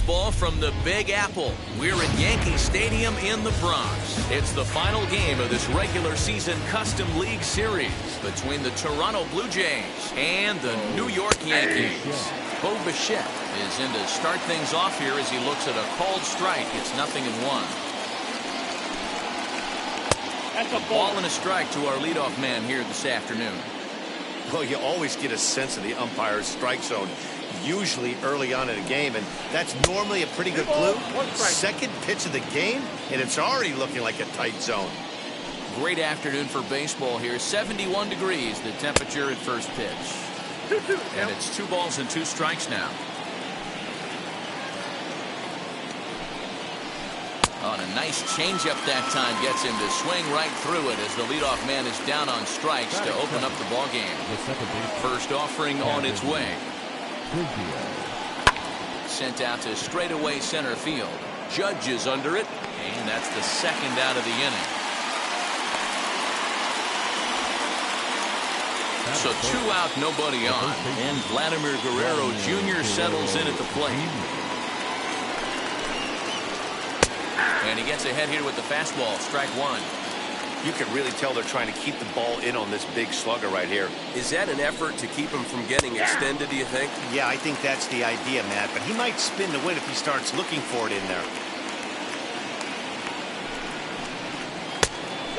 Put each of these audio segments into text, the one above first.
baseball from the Big Apple. We're at Yankee Stadium in the Bronx. It's the final game of this regular season Custom League Series between the Toronto Blue Jays and the New York Yankees. Bo Bichette is in to start things off here as he looks at a called strike. It's 0-1. That's a ball and a strike to our leadoff man here this afternoon. Well, you always get a sense of the umpire's strike zone, usually early on in a game, and that's normally a pretty good clue. Second pitch of the game, and it's already looking like a tight zone. Great afternoon for baseball here. 71 degrees, the temperature at first pitch. And it's 2 balls and 2 strikes now. On a nice changeup that time gets him to swing right through it as the leadoff man is down on strikes to open up the ball game. First offering on its way. Sent out to straightaway center field. Judge is under it, and that's the second out of the inning. So 2 out, nobody on, and Vladimir Guerrero Jr. settles in at the plate. And he gets ahead here with the fastball, strike 1. You can really tell they're trying to keep the ball in on this big slugger right here. Is that an effort to keep him from getting extended, do you think? Yeah, I think that's the idea, Matt, but he might spin to win if he starts looking for it in there.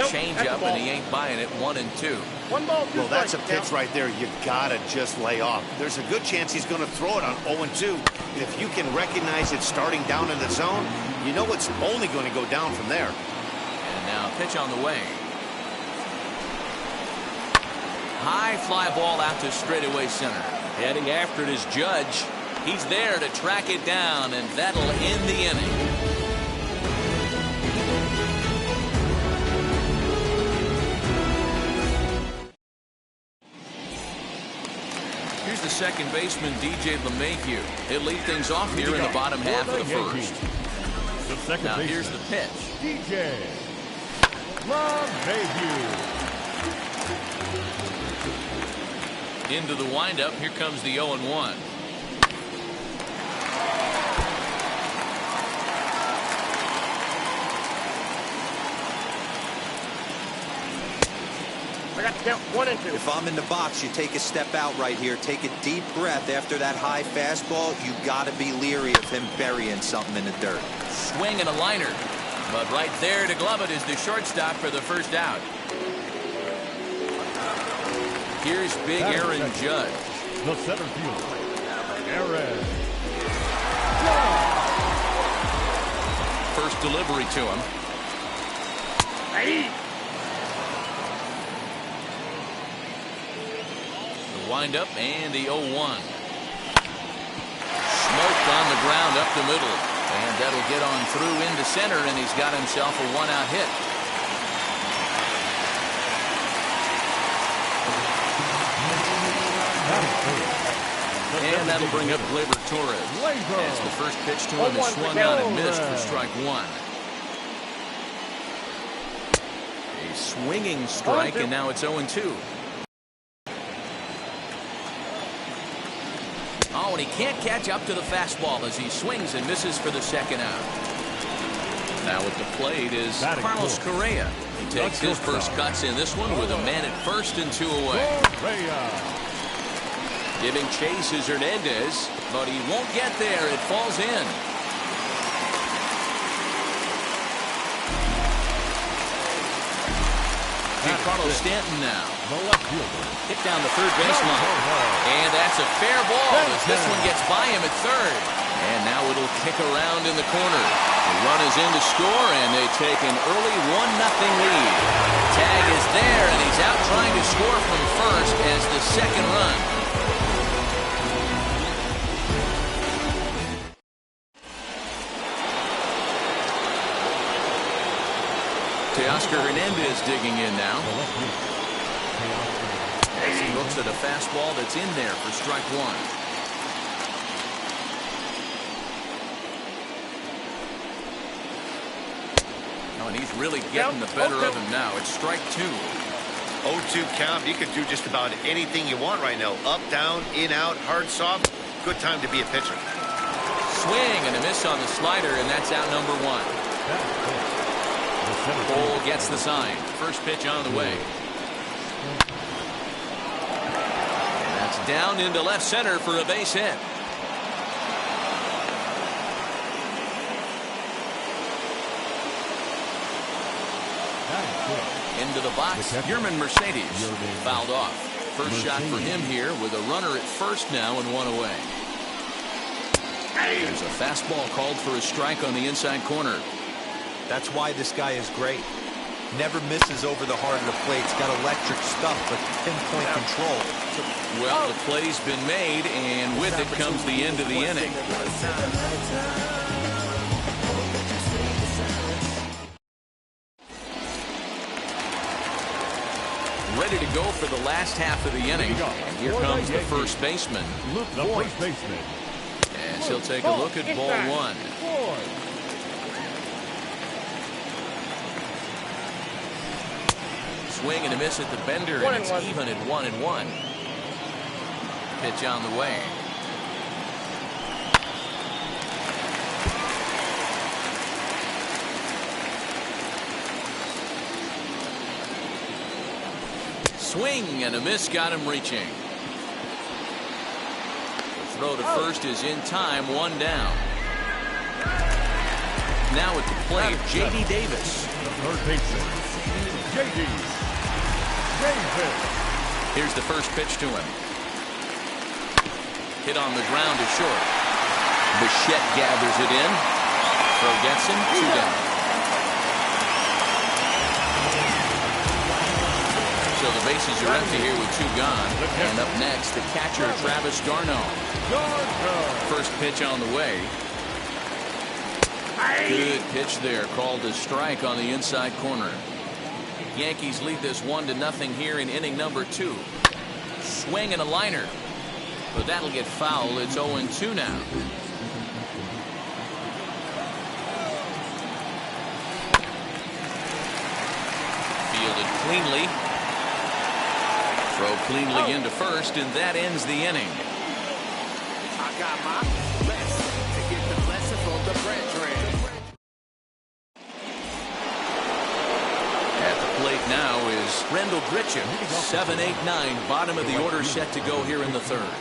Change up, and he ain't buying it. 1-2. Well, that's a pitch right there you gotta just lay off. There's a good chance he's going to throw it on 0-2. And if you can recognize it starting down in the zone, you know it's only going to go down from there. And now pitch on the way. High fly ball out to straightaway center. Heading after it is Judge. He's there to track it down, and that'll end the inning. Here's the second baseman, DJ LeMahieu. He'll lead things off here in the bottom half of the first. Now here's the pitch. DJ LeMahieu. Into the windup. Here comes the 0-1. I got to count 1-2. If I'm in the box, you take a step out right here. Take a deep breath after that high fastball. You got to be leery of him burying something in the dirt. Swing and a liner. But right there to glove it is the shortstop for the first out. Here's big Aaron Judge. The center fielder, Aaron Judge. First delivery to him. Hey. The windup and the 0-1. Smoked on the ground up the middle. And that'll get on through into center, and he's got himself a 1-out hit. And that'll bring up Gleyber Torres. As the first pitch to him is swung on and missed for strike 1. A swinging strike, and now it's 0-2. Oh, and he can't catch up to the fastball as he swings and misses for the second out. Now at the plate is Carlos Correa. He takes his first cuts in this one with a man at first and 2 away. Giving chase is Hernandez, but he won't get there. It falls in. Giancarlo Stanton now. Hit down the third baseline. And that's a fair ball as this one gets by him at third. And now it'll kick around in the corner. The run is in to score, and they take an early 1-0 lead. Tag is there, and he's out trying to score from first as the second run. Teoscar Hernandez digging in now. As he looks at a fastball that's in there for strike 1. Oh, and he's really getting the better of him now. It's strike 2. 0-2 count. You can do just about anything you want right now. Up, down, in, out, hard, soft. Good time to be a pitcher. swing and a miss on the slider, and that's out number one. Cole gets the sign. First pitch on the way. And that's down into left center for a base hit. Into the box, Yerman Mercedes fouled off. First shot for him here with a runner at first now and one away. There's a fastball called for a strike on the inside corner. That's why this guy is great. Never misses over the heart of the plate. He's got electric stuff, but pinpoint control. Well, the play's been made, and with it comes the end of the inning. Ready to go for the last half of the inning. And here comes the first baseman, Luke Voigt. As he'll take a look at ball one. Swing and a miss at the bender, and it's even at 1-1. Pitch on the way. Swing and a miss, got him reaching. The throw to first is in time, one down. Now at the plate, J.D. Davis. The third baseman, J.D. Davis. Here's the first pitch to him. Hit on the ground to short. Bichette gathers it in. Throw gets him, two down. So the bases are empty here with two gone. And up next, the catcher, Travis d'Arnaud. First pitch on the way. Good pitch there, called a strike on the inside corner. Yankees lead this 1-0 here in inning number 2. Swing and a liner. But that'll get foul. It's 0-2 now. Fielded cleanly. Throw cleanly into first, and that ends the inning. I got my blessing to get the blessing from the brethren. At the plate now is Randall Grichuk. 7-8-9, bottom of the order, set to go here in the third.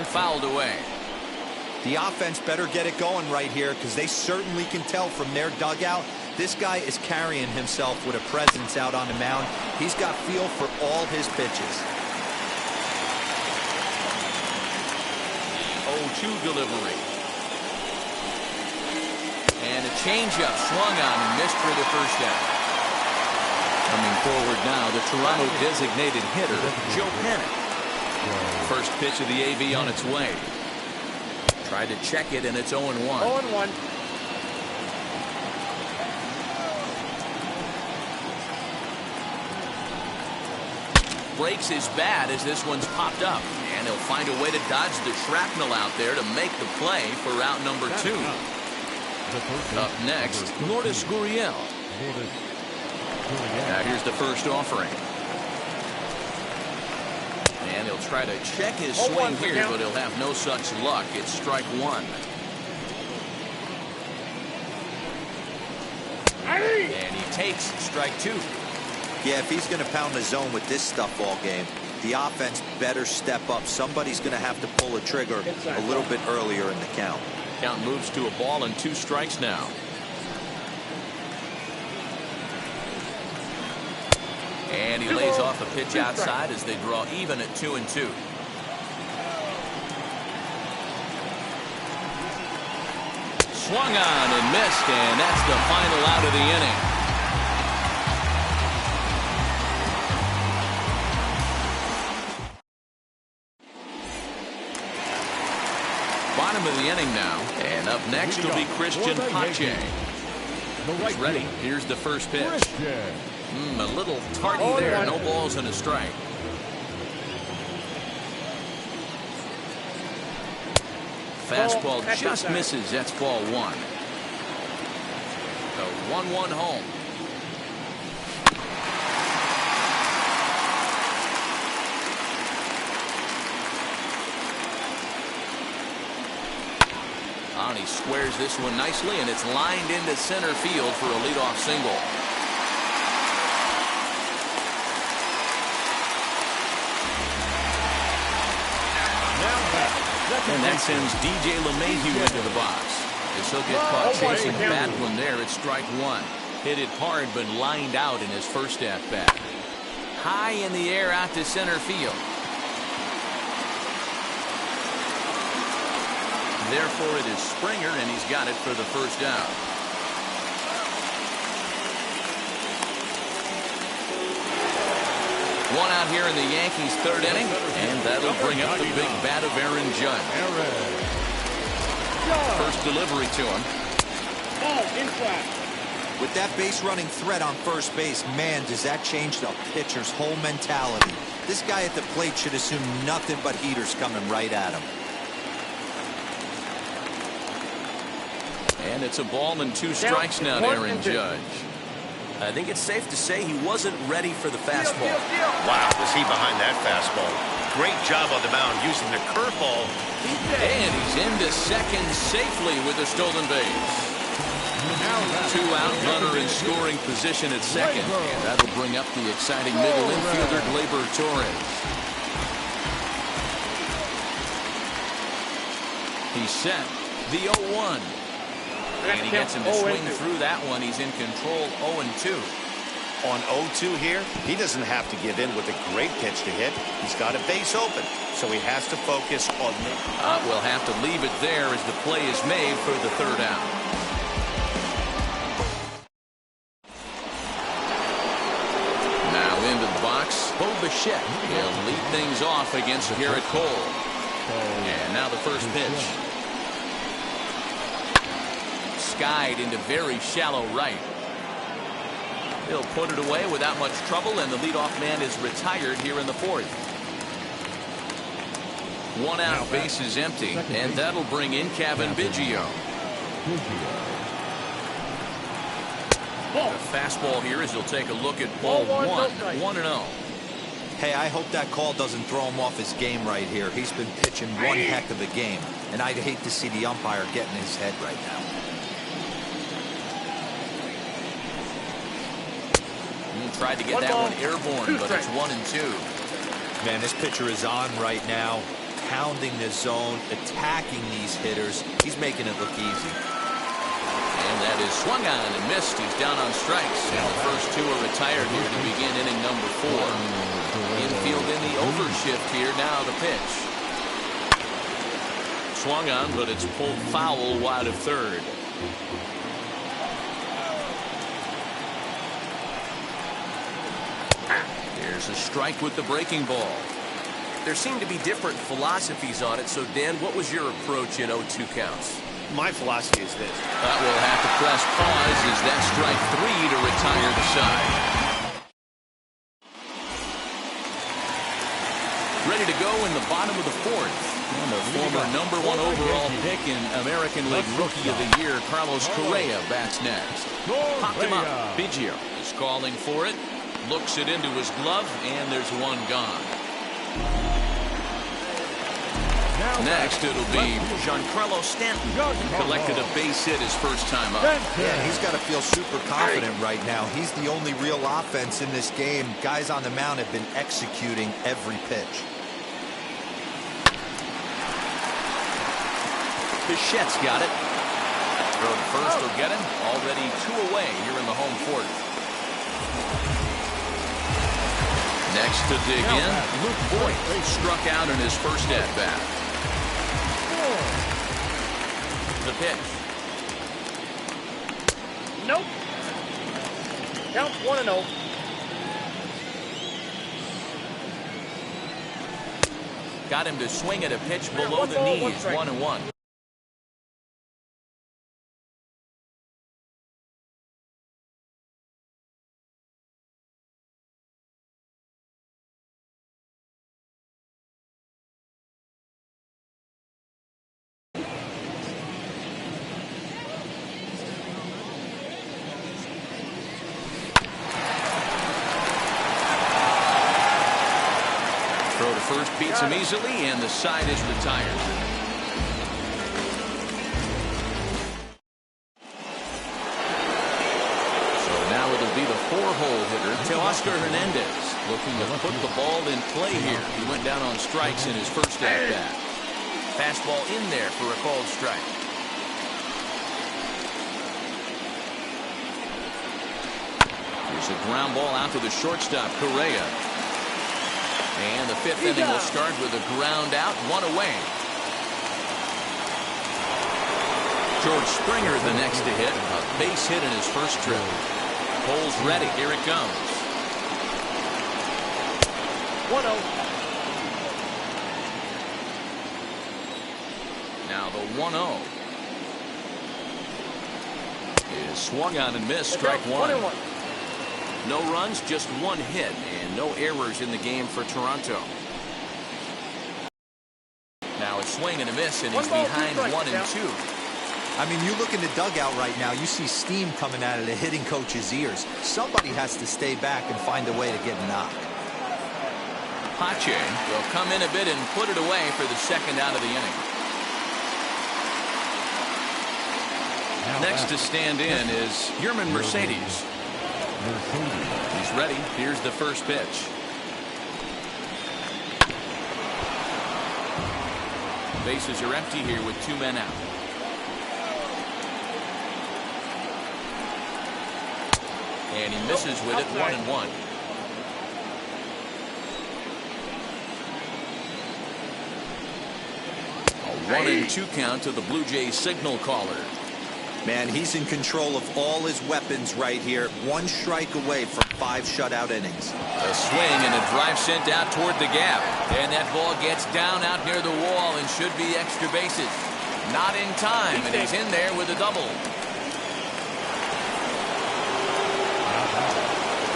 Fouled away. The offense better get it going right here, because they certainly can tell from their dugout this guy is carrying himself with a presence out on the mound. He's got feel for all his pitches. 0-2 delivery. And a changeup swung on and missed for the first out. Coming forward now, the Toronto designated hitter, Joe Panic. First pitch of the AV on its way. Tried to check it, and it's 0-1. 0-1. Breaks his bat as this one's popped up. And he'll find a way to dodge the shrapnel out there to make the play for out number 2. Up next, Lourdes Gurriel. Now here's the first offering. And he'll try to check his swing here, but he'll have no such luck. It's strike one. And he takes strike two. Yeah, if he's going to pound the zone with this stuff all game, the offense better step up. Somebody's going to have to pull a trigger a little bit earlier in the count. Count moves to a ball and 2 strikes now. And he lays off a pitch outside as they draw even at 2-2. Swung on and missed, and that's the final out of the inning. Bottom of the inning now, and up next will be Christian Pache. He's ready. Here's the first pitch. A little tardy there. No balls and a strike. Fastball just misses. That's ball 1. The 1-1 home. he squares this one nicely, and it's lined into center field for a leadoff single. And that sends DJ LeMahieu into the box. As he'll get caught chasing that one there, it's strike one. Hit it hard, but lined out in his first at-bat. High in the air out to center field. Therefore, it is Springer, and he's got it for the first down. One out here in the Yankees' third inning, and that'll bring up the big bat of Aaron Judge. First delivery to him. With that base running threat on first base, man, does that change the pitcher's whole mentality. This guy at the plate should assume nothing but heaters coming right at him. And it's a ball and 2 strikes now to Aaron Judge. I think it's safe to say he wasn't ready for the fastball. Wow, was he behind that fastball? Great job on the mound using the curveball. And he's into second safely with a stolen base. 2 out, runner in scoring position at second. And that'll bring up the exciting middle infielder, Gleyber Torres. He's set. The 0-1. And he gets him to swing through that one. He's in control 0-2. On 0-2 here, he doesn't have to give in with a great pitch to hit. He's got a base open, so he has to focus on We'll have to leave it there as the play is made for the third out. Now into the box, Bo Bichette. He'll lead things off against Garrett Cole. And now the first pitch. Skied into very shallow right. He'll put it away without much trouble, and the leadoff man is retired here in the fourth. 1 out, base is empty, and that'll bring in Kevin Biggio. The fastball here as he'll take a look at ball 1-0. Hey, I hope that call doesn't throw him off his game right here. He's been pitching one heck of a game, and I'd hate to see the umpire get in his head right now. Tried to get that one airborne, but it's 1-2. Man, this pitcher is on right now, pounding the zone, attacking these hitters. He's making it look easy. And that is swung on and missed. He's down on strikes. And the first 2 are retired here to begin inning number 4. Infield in the overshift here. Now the pitch. Swung on, but it's pulled foul wide of third. There's a strike with the breaking ball. There seem to be different philosophies on it. So, Dan, what was your approach in 0-2 counts? My philosophy is this. We'll have to press pause as that strike 3 to retire the side. Ready to go in the bottom of the fourth. And the former #1 overall pick in American League Rookie of the Year, Carlos Correa, bats next. Popped him up. Biggio is calling for it. Looks it into his glove, and there's one gone. Next, it'll be Giancarlo Stanton, who collected a base hit his first time up. Yeah, he's got to feel super confident right now. He's the only real offense in this game. Guys on the mound have been executing every pitch. Bichette's got it. Throw to first will get him. Already 2 away here in the home fourth. Next to dig in, Luke Voigt struck out in his first at-bat. The pitch. Nope. Count 1-0. Got him to swing at a pitch below the knees. 1-1. First beats him easily, and the side is retired. Oscar Hernandez looking to put the ball in play here. He went down on strikes in his first at-bat. Fastball in there for a called strike. Here's a ground ball out to the shortstop, Correa. And the fifth inning will start with a ground out, one away. George Springer the next to hit. A base hit in his first trip. Cole's ready. Here it comes. 1-0. Now the 1-0 is swung on and missed. Strike one. 1-1. No runs, just one hit, and no errors in the game for Toronto. Now it's swing and a miss, and he's behind 1-2. I mean, you look in the dugout right now, you see steam coming out of the hitting coach's ears. Somebody has to stay back and find a way to get knocked. Pache will come in a bit and put it away for the second out of the inning. Next to stand in is Yerman Mercedes. He's ready. Here's the first pitch. Bases are empty here with 2 men out. And he misses with it, 1-1. A 1-2 count to the Blue Jays signal caller. Man, he's in control of all his weapons right here. 1 strike away from 5 shutout innings. A swing and a drive sent out toward the gap. And that ball gets down out near the wall and should be extra bases. Not in time, and he's in there with a double.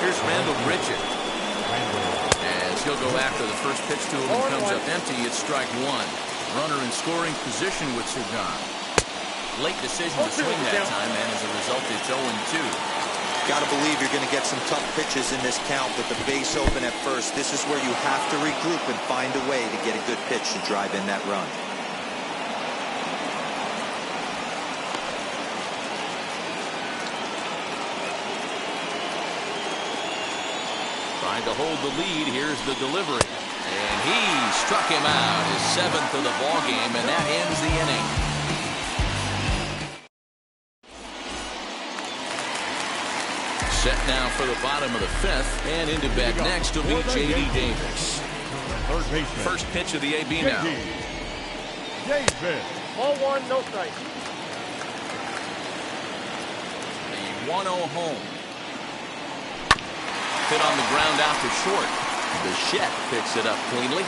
Here's Randall Bridget. As he'll go after the first pitch to him and comes up empty, it's strike one. Runner in scoring position with Sagan. Late decision to swing that time, and as a result, it's 0-2. Got to believe you're going to get some tough pitches in this count with the base open at first. This is where you have to regroup and find a way to get a good pitch to drive in that run. Trying to hold the lead. Here's the delivery. And he struck him out, his 7th of the ball game, and that ends the inning. Set now for the bottom of the 5th, and into bat next will be J.D. Davis. First pitch of the AB now. Davis. Ball 1, no strike. The 1-0 home. Hit on the ground out to short. Bichette picks it up cleanly.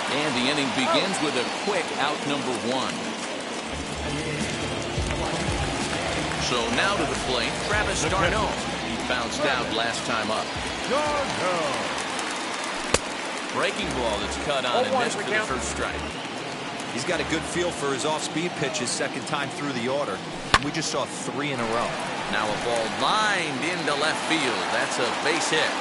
And the inning begins with a quick out number 1. So now to the plate, Travis d'Arnaud. He bounced out last time up. Breaking ball that's cut on and missed for the first strike. He's got a good feel for his off-speed pitches second time through the order. We just saw 3 in a row. Now a ball lined into left field. That's a base hit.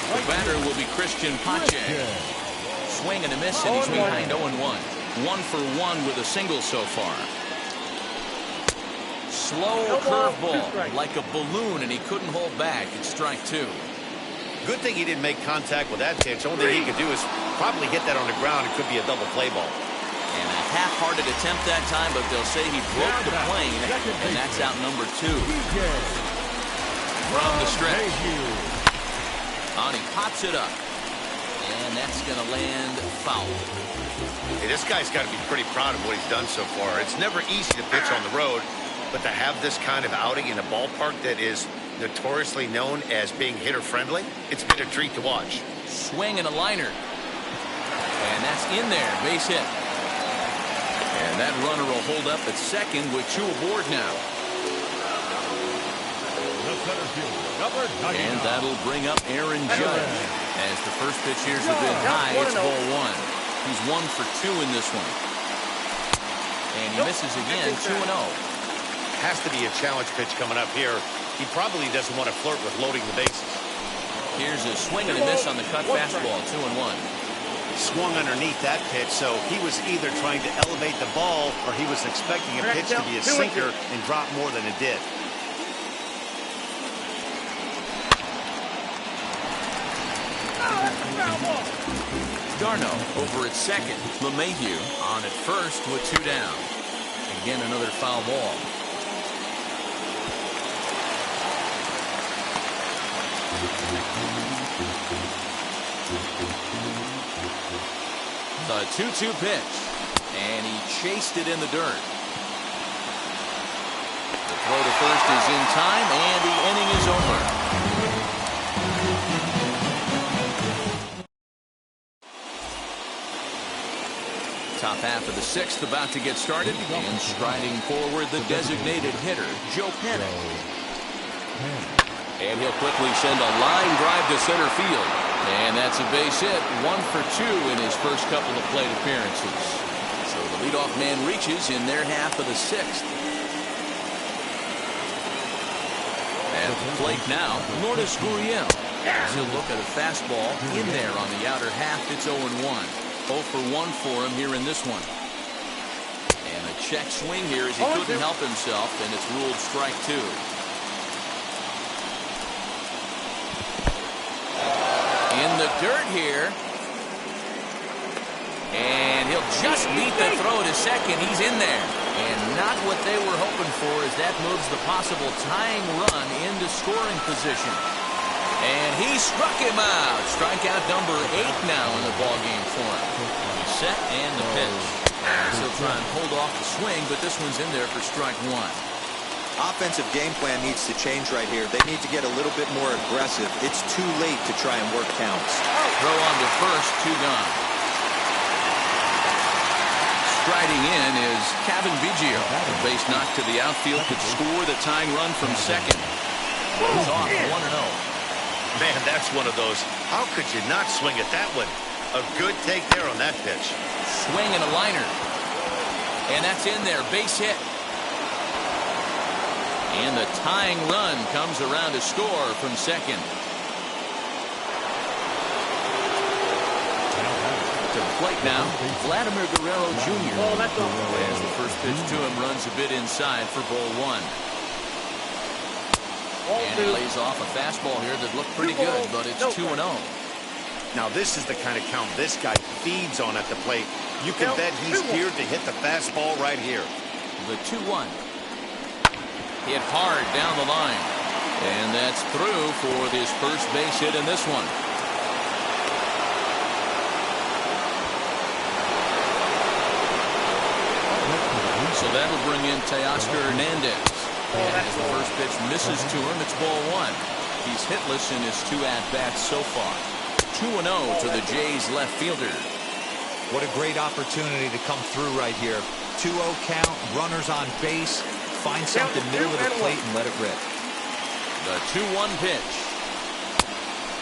The batter will be Christian Pache. Swing and a miss, and he's behind 0-1. 1 for 1 with a single so far. Slow curveball, like a balloon, and he couldn't hold back. It's strike 2. Good thing he didn't make contact with that pitch. Only thing he could do is probably hit that on the ground. It could be a double play ball. And a half-hearted attempt that time, but they'll say he broke the plane, and that's out number 2. From the stretch. And he pops it up. And that's going to land foul. Hey, this guy's got to be pretty proud of what he's done so far. It's never easy to pitch on the road, but to have this kind of outing in a ballpark that is notoriously known as being hitter-friendly, it's been a treat to watch. Swing and a liner. And that's in there. Base hit. And that runner will hold up at second with 2 aboard now. And that'll bring up Aaron Judge. As the first pitch here's a bit high, it's ball 1. He's 1 for 2 in this one. And he misses again, 2-0. Has to be a challenge pitch coming up here. He probably doesn't want to flirt with loading the bases. Here's a swing and a miss on the cut fastball, 2-1. swung underneath that pitch, so he was either trying to elevate the ball or he was expecting a pitch to be a sinker and drop more than it did. Darno over at second. LeMahieu on at first with 2 down. Again, another foul ball. The 2-2 pitch. And he chased it in the dirt. The throw to first is in time, and the inning is over. Top half of the 6th about to get started, and striding forward the designated hitter, Joe Panic. And he'll quickly send a line drive to center field. And that's a base hit, 1 for 2 in his first couple of plate appearances. So the leadoff man reaches in their half of the 6th. At the plate now, Lourdes Gurriel. He'll look at a fastball in there on the outer half. It's 0-1. 0 for 1 for him here in this one. And a check swing here as he couldn't help himself, and it's ruled strike 2. In the dirt here. And he'll just beat the throw to second. He's in there. And not what they were hoping for, as that moves the possible tying run into scoring position. And he struck him out. Strikeout number 8 now in the ballgame for him. Set and the pitch. He'll try and hold off the swing, but this one's in there for strike 1. Offensive game plan needs to change right here. They need to get a little bit more aggressive. It's too late to try and work counts. Throw on to first, 2 gone. Striding in is Kevin Biggio. The base knock to the outfield could score the tying run from second. Goes off 1-0. Man, that's one of those. How could you not swing at that one? A good take there on that pitch. Swing and a liner. And that's in there. Base hit. And the tying run comes around to score from second. To the plate now, Vladimir Guerrero Jr. As the first pitch to him runs a bit inside for ball 1. And he lays off a fastball here that looked pretty good, but it's 2-0. Now this is the kind of count this guy feeds on at the plate. You can bet he's geared to hit the fastball right here. The 2-1. Hit hard down the line. And that's through for his first base hit in this one. So that'll bring in Teoscar Hernandez. And as the first pitch misses to him, it's ball 1. He's hitless in his 2 at-bats so far. 2-0 to the Jays left fielder. What a great opportunity to come through right here. 2-0 count, runners on base. Find something middle of the plate and let it rip. The 2-1 pitch.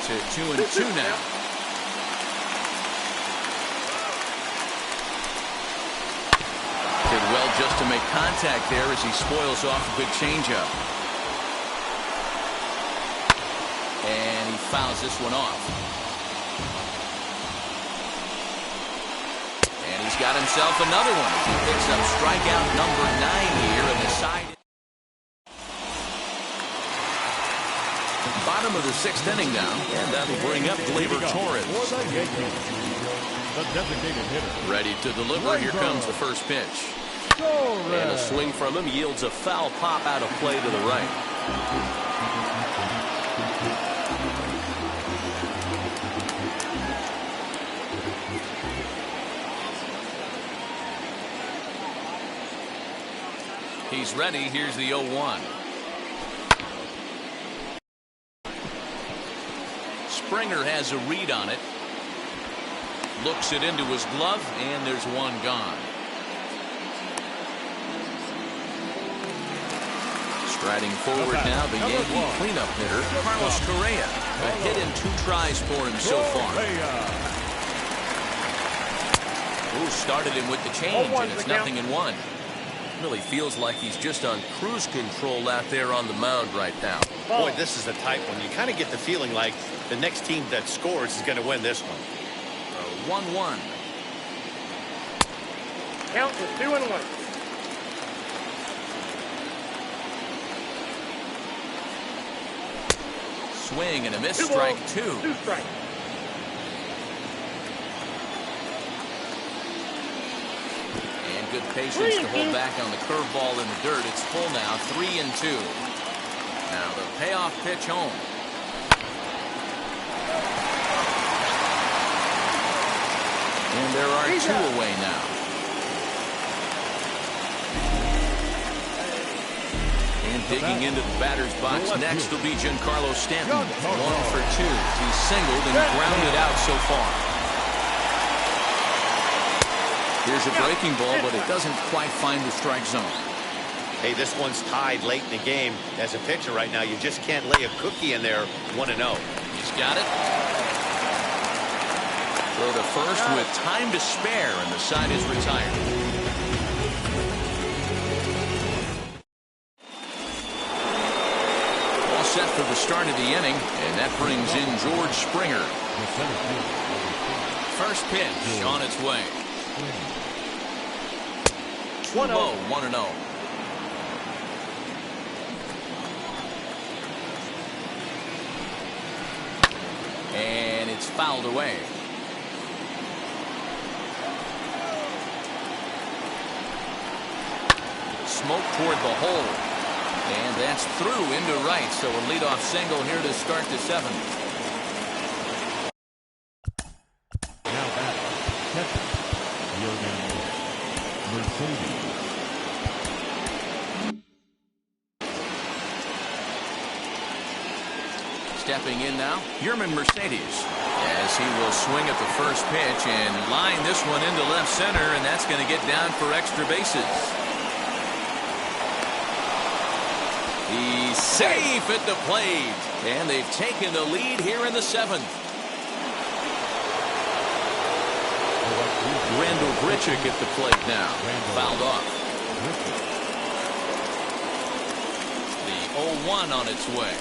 To 2-2 now. Did well just to make contact there as he spoils off a good changeup. And he fouls this one off. And he's got himself another one. He picks up strikeout number 9 here in the side. Bottom of the 6th inning now, and that'll bring up Gleyber Torres. The designated hitter. Ready to deliver. Here comes the first pitch. And a swing from him yields a foul pop out of play to the right. He's ready. Here's the 0-1. Springer has a read on it. Looks it into his glove, and there's one gone. Striding forward now, the Yankee cleanup hitter, Carlos Correa. A hit in 2 tries for him so far. Ooh, started him with the change, and it's 0-1. Really feels like he's just on cruise control out there on the mound right now. Boy, this is the type one. You kind of get the feeling like the next team that scores is going to win this one. 1-1. Count is 2-1. Swing and a miss. 2 Strike balls, 2. 2 strikes. And good patience to hold back on the curveball in the dirt. It's full now, 3-2. Now the payoff pitch home. And there are 2 away now. And digging into the batter's box next will be Giancarlo Stanton. 1 for 2. He's singled and grounded out so far. Here's a breaking ball, but it doesn't quite find the strike zone. Hey, this one's tied late in the game. As a pitcher right now, you just can't lay a cookie in there 1-0. He's got it. Throw to first with time to spare, and the side is retired. All set for the start of the inning, and that brings in George Springer. First pitch on its way. 1-0. 1-0. And it's fouled away. Smoke toward the hole. And that's through into right. So a leadoff single here to start the 7th. Now back, catcher, Mercedes. Stepping in now, Yerman Mercedes, as he will swing at the first pitch and line this one into left center, and that's going to get down for extra bases. He's safe at the plate, and they've taken the lead here in the 7th. Randall Grichuk at the plate now, fouled off. The 0-1 on its way.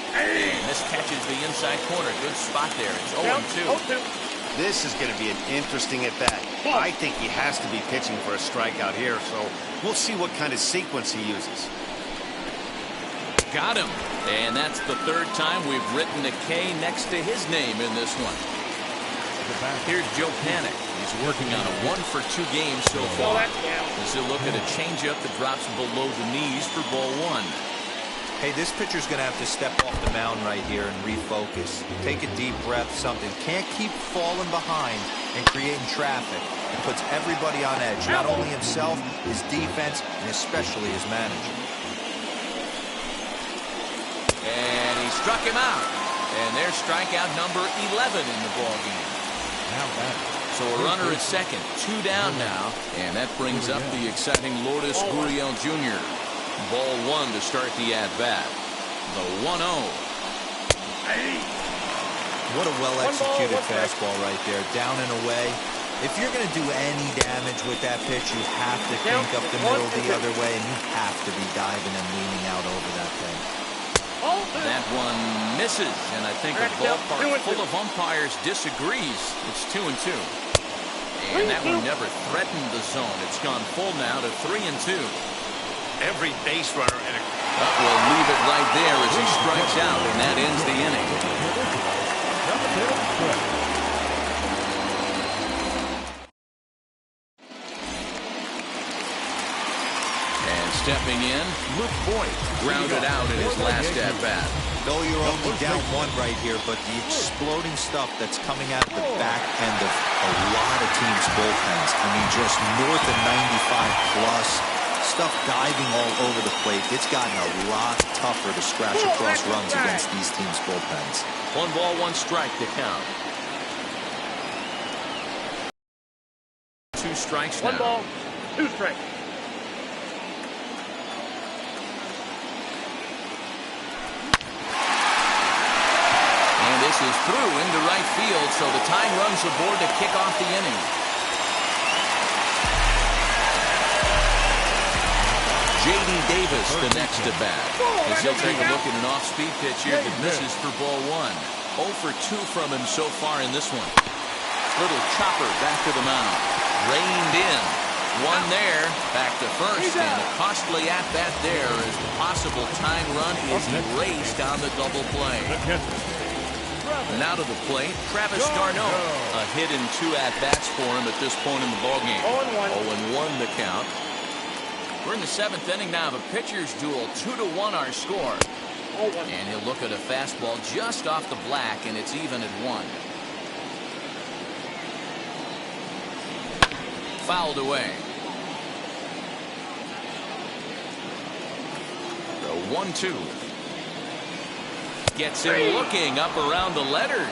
And this catches the inside corner. Good spot there. It's 0-2. This is going to be an interesting at-bat. I think he has to be pitching for a strikeout here, so we'll see what kind of sequence he uses. Got him. And that's the 3rd time we've written a K next to his name in this one. Here's Joe Panic. He's working on a 1-for-2 game so far. As he'll look at a changeup that drops below the knees for ball 1. Hey, this pitcher's going to have to step off the mound right here and refocus. Take a deep breath, something. Can't keep falling behind and creating traffic. It puts everybody on edge, not only himself, his defense, and especially his manager. And he struck him out. And there's strikeout number 11 in the ballgame. So a runner at second, 2 down now, and that brings up the exciting Lourdes Gurriel Jr. Ball 1 to start the at-bat. The 1-0. What a well-executed fastball right there, down and away. If you're going to do any damage with that pitch, you have to crank up the middle the other way, and you have to be diving and leaning out over that thing. That one misses, and I think a ballpark full of umpires disagrees. It's 2-2. And that one never threatened the zone. It's gone full now to 3-2. Every base runner and We'll leave it right there as he strikes out, and that ends the inning. And stepping in, Luke Boyd grounded out in his last at-bat. Though you're only down 1 right here, but the exploding stuff that's coming out of the back end of a lot of teams' bullpens. I mean, just north of 95 plus. Stuff diving all over the plate. It's gotten a lot tougher to scratch across runs against these teams' bullpens. 1 ball, 1 strike to count. 2 strikes now. 1 ball, 2 strikes. And this is through into right field, so the tying runs aboard to kick off the inning. J.D. Davis, the next at bat. As he'll take a look at an off-speed pitch here that misses for ball 1. 0 for 2 from him so far in this one. Little chopper back to the mound. Reined in. One there. Back to first. And a costly at-bat there as the possible tying run is erased on the double play. Now to the plate, Travis d'Arnaud. A hit and 2 at-bats for him at this point in the ballgame. 0-1 the count. We're in the 7th inning now of a pitcher's duel. 2-1 our score. And he'll look at a fastball just off the black, and it's even at 1. Fouled away. The 1-2. Gets him looking up around the letters.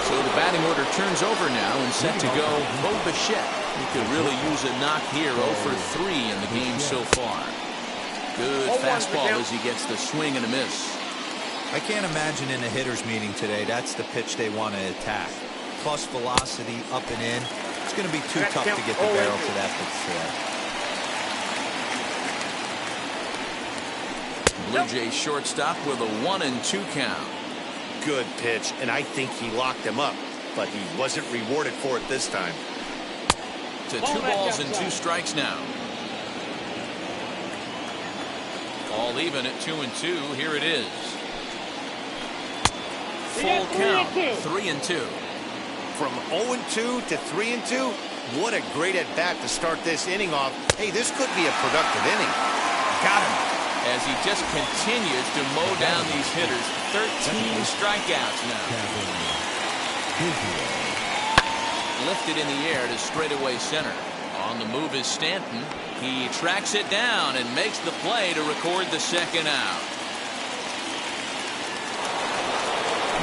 So the batting order turns over now and set to go Bo Bichette. He could really use a knock here. 0 for 3 in the game so far. Good fastball as he gets the swing and a miss. I can't imagine in a hitter's meeting today that's the pitch they want to attack. Plus velocity up and in. It's going to be too tough to get the barrel to that pitch today. Blue Jays shortstop with a 1-2 count. Good pitch, and I think he locked him up, but he wasn't rewarded for it this time. To 2 balls and 2 strikes now. All even at 2-2. Here it is. Full count. 3-2. From 0-2 to 3-2, what a great at bat to start this inning off. Hey, this could be a productive inning. Got him. As he just continues to mow down these hitters. 13 strikeouts now. Lifted in the air to straightaway center. On the move is Stanton. He tracks it down and makes the play to record the 2nd out.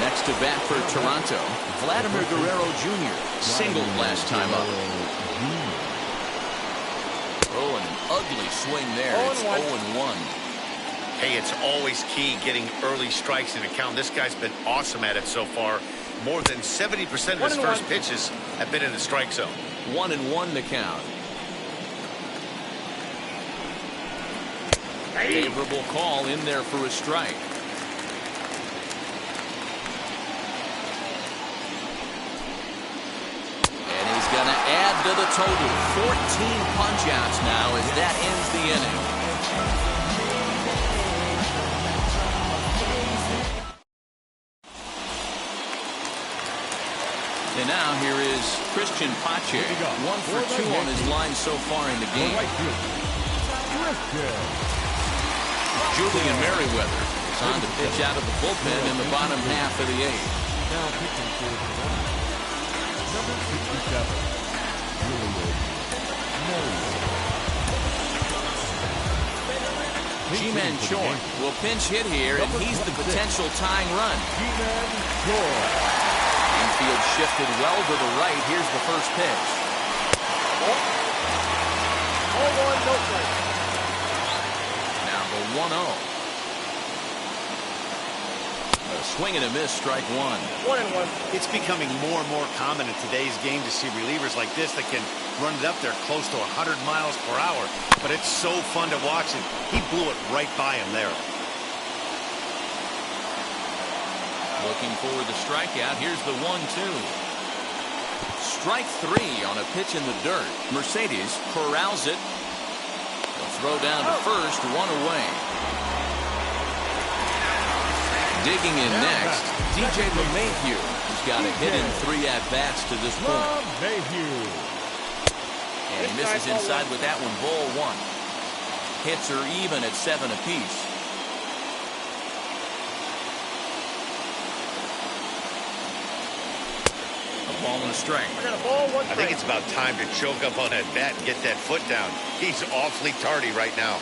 Next to bat for Toronto, Vladimir Guerrero Jr. singled last time up. Oh, an ugly swing there. It's 0-1. Hey, it's always key getting early strikes in a count. This guy's been awesome at it so far. More than 70% of his first pitches have been in the strike zone. 1-1 the count. Favorable call in there for a strike. And he's going to add to the total. 14 punch-outs now as that ends the inning. And now here is Christian Pache. 1 for 2 on his line so far in the game. Julian Merriweather is on to pitch out of the bullpen in the bottom half of the 8th. Now pitching for number 67, Ji-Man Choi will pinch hit here, and he's the potential tying run. Infield shifted well to the right. Here's the first pitch. 0-1, no strike. Now the 1-0. A swing and a miss, strike 1. 1-1. It's becoming more and more common in today's game to see relievers like this that can run it up there close to 100 miles per hour. But it's so fun to watch, and he blew it right by him there. Looking for the strikeout. Here's the 1-2. Strike 3 on a pitch in the dirt. Mercedes corrals it. They'll throw down to first, 1 away. Digging in next, DJ LeMahieu, who's got a hit in 3 at-bats to this point. And he misses inside with that one, ball 1. Hits are even at 7 apiece. Ball and a strike. I got a ball, 1 strike. I think it's about time to choke up on that bat and get that foot down. He's awfully tardy right now.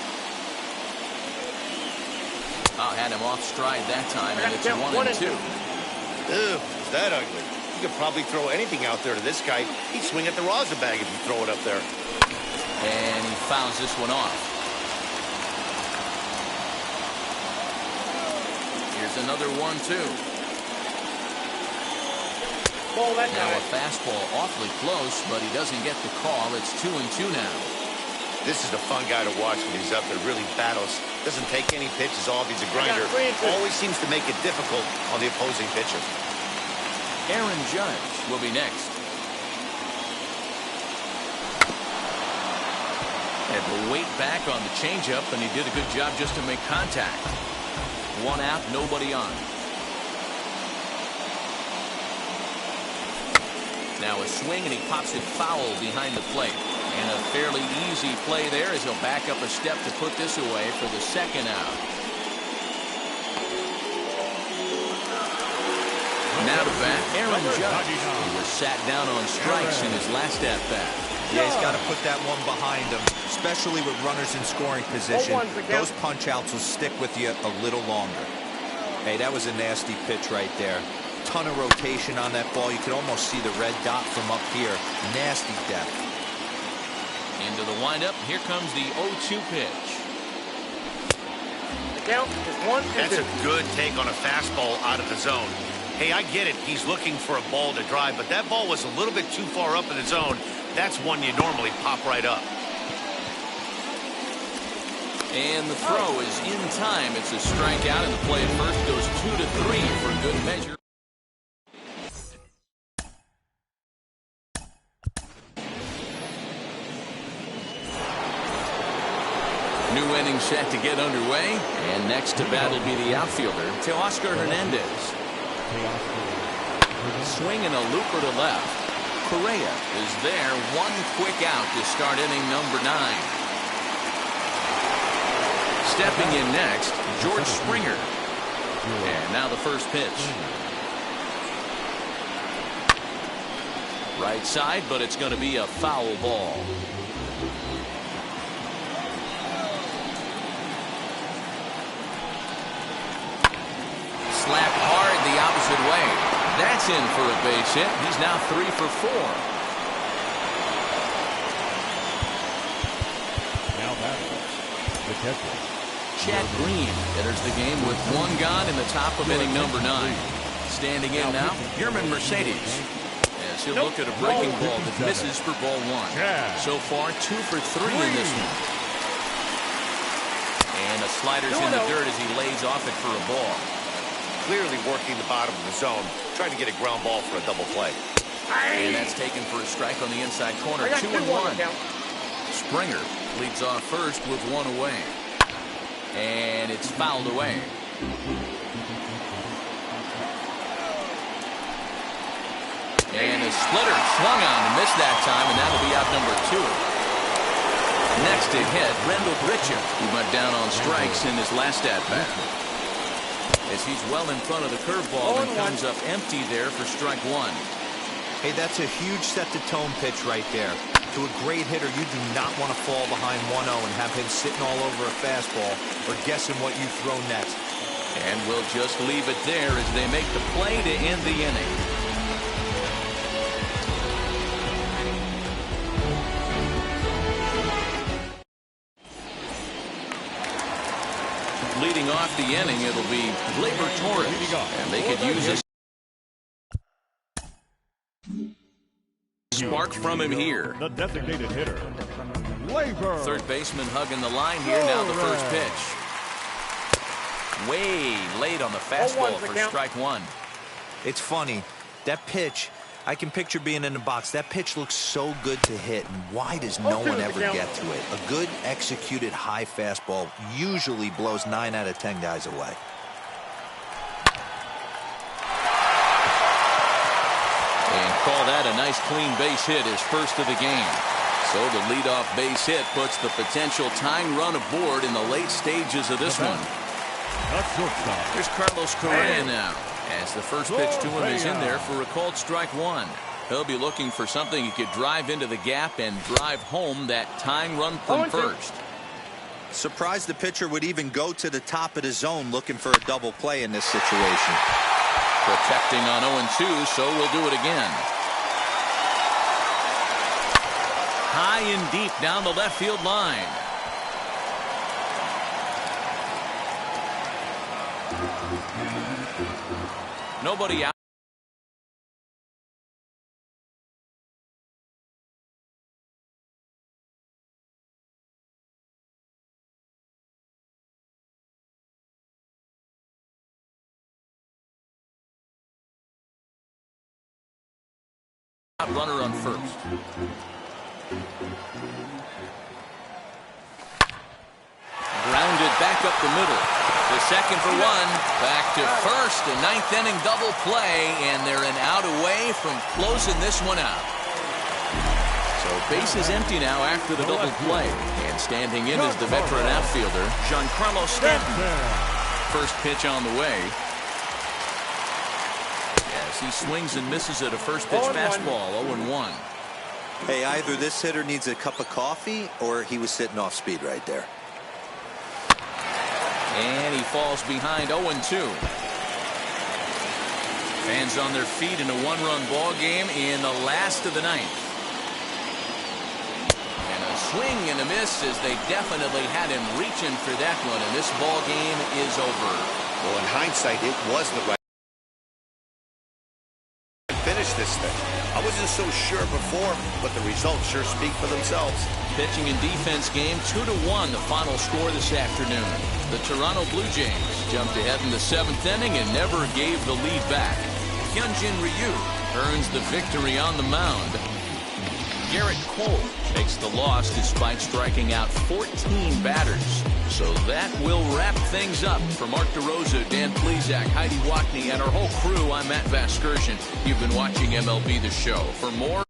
Oh, had him off stride that time, and it's a 1-2. Ugh, is that ugly? You could probably throw anything out there to this guy. He'd swing at the rosin bag if you throw it up there. And he fouls this one off. Here's another 1-2. Now a fastball awfully close, but he doesn't get the call. It's 2-2 now. This is a fun guy to watch when he's up there. Really battles. Doesn't take any pitches off. He's a grinder. Always seems to make it difficult on the opposing pitcher. Aaron Judge will be next. Had to wait back on the changeup, and he did a good job just to make contact. One out, nobody on. Now a swing, and he pops it foul behind the plate. And a fairly easy play there as he'll back up a step to put this away for the second out. Now to bat, Aaron Judge, who was sat down on strikes in his last at-bat. Yeah, he's got to put that one behind him, especially with runners in scoring position. Those punch-outs will stick with you a little longer. Hey, that was a nasty pitch right there. Ton of rotation on that ball. You could almost see the red dot from up here. Nasty depth. Into the windup. Here comes the 0-2 pitch. The count is 1-2. That's a good take on a fastball out of the zone. Hey, I get it. He's looking for a ball to drive, but that ball was a little bit too far up in the zone. That's one you normally pop right up. And the throw is in time. It's a strikeout, and the play at first goes 2-3 for good measure. New inning set to get underway, and next to bat will be the outfielder, Teoscar Hernandez. Swinging a looper to left. Correa is there. One quick out to start inning number 9. Stepping in next, George Springer. And now the first pitch. Right side, but it's going to be a foul ball. Slapped hard the opposite way. That's in for a base hit. He's now 3 for 4. Now batting, the catcher. Chad Green enters the game with 1 gone in the top of inning number 9. Standing in now, Yerman Mercedes. As he'll look at a breaking ball that misses for ball 1. So far, 2 for 3 in this one. And the slider's in the dirt as he lays off it for a ball. Clearly working the bottom of the zone, trying to get a ground ball for a double play. And that's taken for a strike on the inside corner. 2-1. Springer leads off first with 1 away. And it's fouled away. And a splitter swung on and missed that time, and that'll be out number 2. Next to hit, Rendell Britchett, who went down on strikes in his last at-bat. As he's well in front of the curveball and comes up empty there for strike 1. Hey, that's a huge set-the-tone pitch right there. To a great hitter, you do not want to fall behind 1-0 and have him sitting all over a fastball or guessing what you throw next. And we'll just leave it there as they make the play to end the inning. Leading off the inning, it'll be Gleyber Torres, and they could use a spark from him here. The designated hitter, Gleyber. Third baseman hugging the line here. Now the first pitch. Way late on the fastball for strike 1. It's funny, that pitch, I can picture being in the box. That pitch looks so good to hit, and why does no one ever get to it? A good executed high fastball usually blows 9 out of 10 guys away. And call that a nice clean base hit, his first of the game. So the leadoff base hit puts the potential tying run aboard in the late stages of this one. Here's Carlos Correa now, as the first pitch to him is in there for a called strike 1. He'll be looking for something he could drive into the gap and drive home that tying run from first. Surprised the pitcher would even go to the top of the zone looking for a double play in this situation. Protecting on 0-2, so we'll do it again. High and deep down the left field line. Nobody out. Runner on first. Grounded back up the middle. The second for one. Back to first. A ninth inning double play, and they're an out away from closing this one out. So base is empty now after the double play. And standing in is the veteran outfielder, Giancarlo Stanton. First pitch on the way. As he swings and misses at a first pitch fastball, 0-1. Hey, either this hitter needs a cup of coffee or he was sitting off speed right there. And he falls behind 0-2. Fans on their feet in a one-run ball game in the last of the ninth. And a swing and a miss as they definitely had him reaching for that one, and this ball game is over. Well, in hindsight, it was the right finish this thing. I wasn't so sure before, but the results sure speak for themselves. Pitching and defense game 2-1, the final score this afternoon. The Toronto Blue Jays jumped ahead in the 7th inning and never gave the lead back. Hyunjin Ryu earns the victory on the mound. Garrett Cole takes the loss despite striking out 14 batters. So that will wrap things up. For Mark DeRosa, Dan Plesac, Heidi Watney, and our whole crew, I'm Matt Vasgersian. You've been watching MLB The Show. For more